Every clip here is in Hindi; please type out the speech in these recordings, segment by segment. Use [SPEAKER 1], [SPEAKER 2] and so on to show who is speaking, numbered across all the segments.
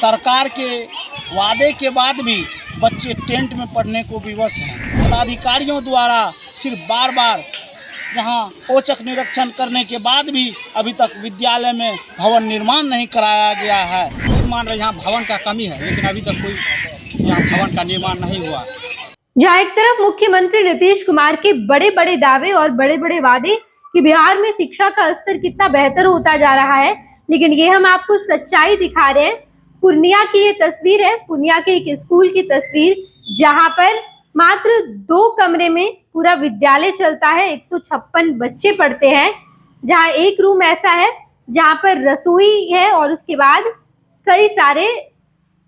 [SPEAKER 1] सरकार के वादे के बाद भी बच्चे टेंट में पढ़ने को विवश हैं। पदाधिकारियों द्वारा सिर्फ बार बार यहाँ औचक निरीक्षण करने के बाद भी अभी तक विद्यालय में भवन निर्माण नहीं कराया गया है।
[SPEAKER 2] खुद मान रहे यहाँ भवन का कमी है, लेकिन अभी तक कोई यहाँ भवन का निर्माण नहीं हुआ।
[SPEAKER 3] जहाँ एक तरफ मुख्यमंत्री नीतीश कुमार के बड़े बड़े दावे और बड़े बड़े वादे कि बिहार में शिक्षा का स्तर कितना बेहतर होता जा रहा है, लेकिन ये हम आपको सच्चाई दिखा रहे हैं। पूर्णिया की ये तस्वीर है, पूर्णिया के एक स्कूल की तस्वीर, जहाँ पर मात्र 2 कमरे में पूरा विद्यालय चलता है। 156 बच्चे पढ़ते हैं, जहाँ एक रूम ऐसा है जहाँ पर रसोई है और उसके बाद कई सारे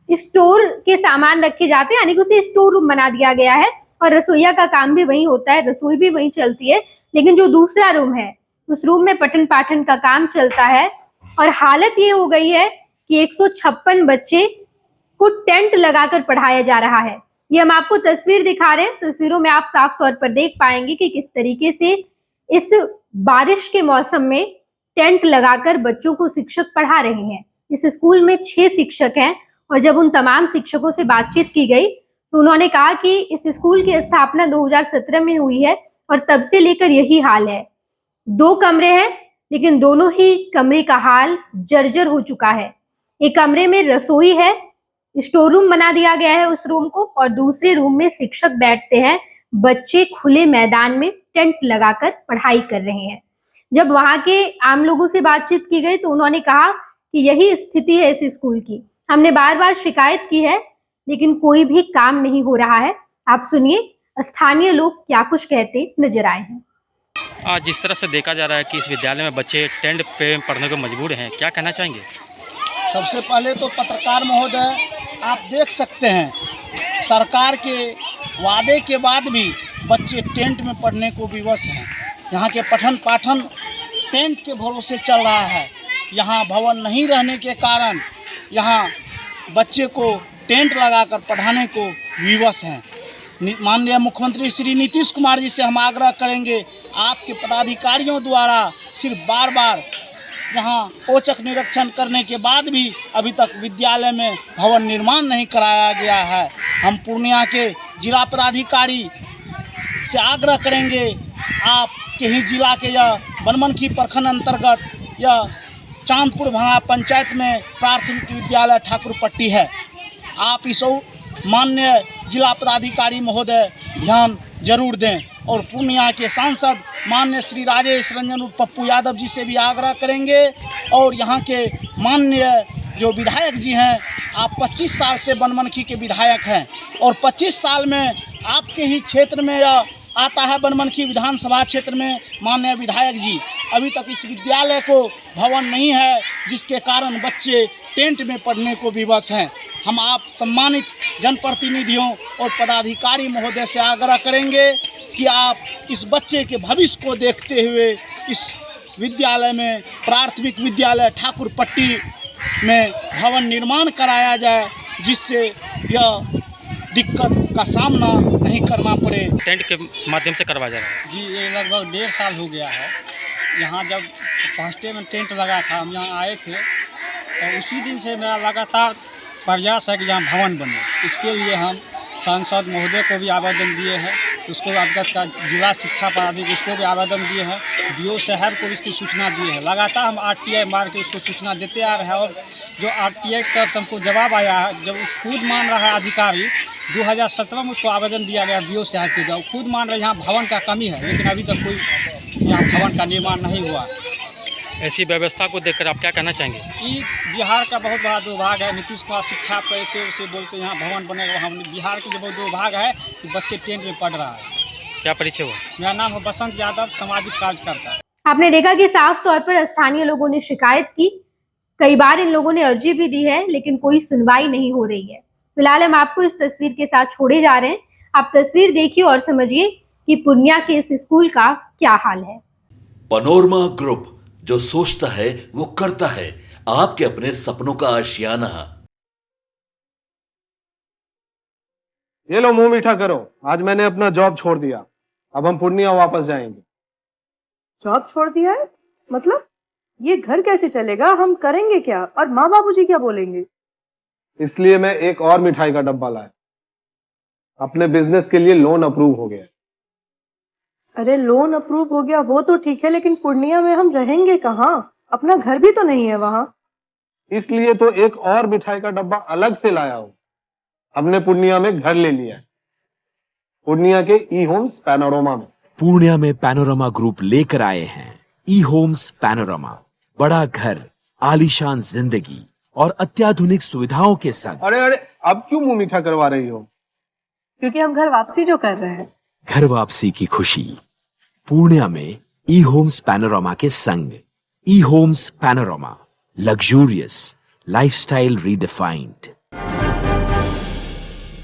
[SPEAKER 3] स्टोर के सामान रखे जाते हैं, यानी कि उसे स्टोर रूम बना दिया गया है और रसोईया का काम भी वहीं होता है, रसोई भी वहीं चलती है। लेकिन जो दूसरा रूम है, उस रूम में पठन पाठन का काम चलता है और हालत ये हो गई है कि 156 बच्चे को टेंट लगाकर पढ़ाया जा रहा है। ये हम आपको तस्वीर दिखा रहे हैं। तस्वीरों में आप साफ तौर पर देख पाएंगे कि किस तरीके से इस बारिश के मौसम में टेंट लगाकर बच्चों को शिक्षक पढ़ा रहे हैं। इस स्कूल में 6 शिक्षक हैं और जब उन तमाम शिक्षकों से बातचीत की गई तो उन्होंने कहा कि इस स्कूल की स्थापना 2017 में हुई है और तब से लेकर यही हाल है। 2 कमरे हैं, लेकिन दोनों ही कमरे का हाल जर्जर हो चुका है। एक कमरे में रसोई है, स्टोर रूम बना दिया गया है उस रूम को, और दूसरे रूम में शिक्षक बैठते हैं। बच्चे खुले मैदान में टेंट लगाकर पढ़ाई कर रहे हैं। जब वहां के आम लोगों से बातचीत की गई तो उन्होंने कहा कि यही स्थिति है इस स्कूल की। हमने बार बार शिकायत की है, लेकिन कोई भी काम नहीं हो रहा है। आप सुनिए स्थानीय लोग क्या कुछ कहते नजर आए हैं।
[SPEAKER 4] आज जिस तरह से देखा जा रहा है कि इस विद्यालय में बच्चे टेंट पे पढ़ने को मजबूर हैं, क्या कहना चाहेंगे?
[SPEAKER 1] सबसे पहले तो पत्रकार महोदय, आप देख सकते हैं सरकार के वादे के बाद भी बच्चे टेंट में पढ़ने को विवश हैं। यहाँ के पठन पाठन टेंट के भरोसे चल रहा है। यहाँ भवन नहीं रहने के कारण यहाँ बच्चे को टेंट लगाकर पढ़ाने को विवश हैं। माननीय मुख्यमंत्री श्री नीतीश कुमार जी से हम आग्रह करेंगे, आपके पदाधिकारियों द्वारा सिर्फ बार बार यहाँ औचक निरीक्षण करने के बाद भी अभी तक विद्यालय में भवन निर्माण नहीं कराया गया है। हम पूर्णिया के जिला पदाधिकारी से आग्रह करेंगे, आपके ही जिला के यह बनमनखी प्रखंड अंतर्गत यह चांदपुर भांगा पंचायत में प्राथमिक विद्यालय ठाकुरपट्टी है। आप इस माननीय जिला पदाधिकारी महोदय ध्यान जरूर दें और पूर्णिया के सांसद माननीय श्री राजेश रंजन उर्फ पप्पू यादव जी से भी आग्रह करेंगे और यहाँ के माननीय जो विधायक जी हैं, आप 25 साल से बनमनखी के विधायक हैं और 25 साल में आपके ही क्षेत्र में यह आता है बनमनखी विधानसभा क्षेत्र में माननीय विधायक जी, अभी तक इस विद्यालय को भवन नहीं है, जिसके कारण बच्चे टेंट में पढ़ने को विवश हैं। हम आप सम्मानित जनप्रतिनिधियों और पदाधिकारी महोदय से आग्रह करेंगे कि आप इस बच्चे के भविष्य को देखते हुए इस विद्यालय में प्राथमिक विद्यालय ठाकुरपट्टी में भवन निर्माण कराया जाए, जिससे यह दिक्कत का सामना नहीं करना पड़े।
[SPEAKER 4] टेंट के माध्यम से करवाया जा रहा है
[SPEAKER 2] जी, ये लगभग 1.5 साल हो गया है। यहाँ जब फर्स्ट डे में टेंट लगा था, हम यहाँ आए थे और उसी दिन से मेरा लगातार प्रयास है कि यहाँ भवन बने। इसके लिए हम सांसद महोदय को भी आवेदन दिए हैं, उसको अवगत का जिला शिक्षा पदाधिकारी उसको भी आवेदन दिए हैं, DO साहब को इसकी सूचना दिए हैं। लगातार हम RTI मार के उसको सूचना देते आ रहे हैं और जो RTI की तरफ से हमको जवाब आया है, जब खुद मान रहा है अधिकारी, 2017 में उसको आवेदन दिया गया DO साहब के, जब खुद मान रहे यहाँ भवन का कमी है, लेकिन अभी तक कोई यहाँ भवन का निर्माण नहीं हुआ।
[SPEAKER 4] ऐसी व्यवस्था को देखकर आप क्या कहना चाहेंगे?
[SPEAKER 2] ये बिहार का बहुत बड़ा दुर्भाग्य है। नीतीश कुमार शिक्षा पर ऐसे बोलते हैं यहाँ भवन बनेगा। हम बिहार की जो बहुत दुर्भाग्य है कि बच्चे टेंट में पढ़ रहा है।
[SPEAKER 4] क्या परिचय हुआ?
[SPEAKER 2] मेरा नाम है बसंत यादव, सामाजिक कार्यकर्ता।
[SPEAKER 3] आपने देखा कि साफ तौर पर स्थानीय लोगों ने शिकायत की, कई बार इन लोगों ने अर्जी भी दी है, लेकिन कोई सुनवाई नहीं हो रही है। फिलहाल हम आपको इस तस्वीर के साथ छोड़े जा रहे हैं। आप तस्वीर देखिए और समझिए कि पूर्णिया के इस स्कूल का क्या हाल है।
[SPEAKER 5] पनोरमा ग्रुप, जो सोचता है वो करता है। आपके अपने सपनों का आशियाना।
[SPEAKER 6] ये लो, मुंह मीठा करो। आज मैंने अपना जॉब छोड़ दिया, अब हम पूर्णिया वापस जाएंगे।
[SPEAKER 7] जॉब छोड़ दिया है? मतलब ये घर कैसे चलेगा? हम करेंगे क्या? और माँ बाबूजी क्या बोलेंगे?
[SPEAKER 6] इसलिए मैं एक और मिठाई का डब्बा लाया। अपने बिजनेस के लिए लोन अप्रूव हो गया।
[SPEAKER 7] अरे लोन अप्रूव हो गया वो तो ठीक है, लेकिन पूर्णिया में हम रहेंगे कहाँ? अपना घर भी तो नहीं है वहाँ।
[SPEAKER 6] इसलिए तो एक और मिठाई का डब्बा अलग से लाया हूं। हमने पूर्णिया में घर ले लिया है, पूर्णिया के ई होम्स पैनोरमा में।
[SPEAKER 8] पूर्णिया में पैनोरमा ग्रुप लेकर आए हैं ई होम्स पैनोरमा। बड़ा घर, आलीशान जिंदगी और अत्याधुनिक सुविधाओं के संग।
[SPEAKER 6] अरे अरे, अब क्यों मुंह मीठा करवा रही हो?
[SPEAKER 7] क्योंकि हम घर वापसी जो कर रहे हैं।
[SPEAKER 8] घर वापसी की खुशी पूर्णिया में ई होम्स पैनोरमा के संग। E Homes Panorama, luxurious lifestyle redefined.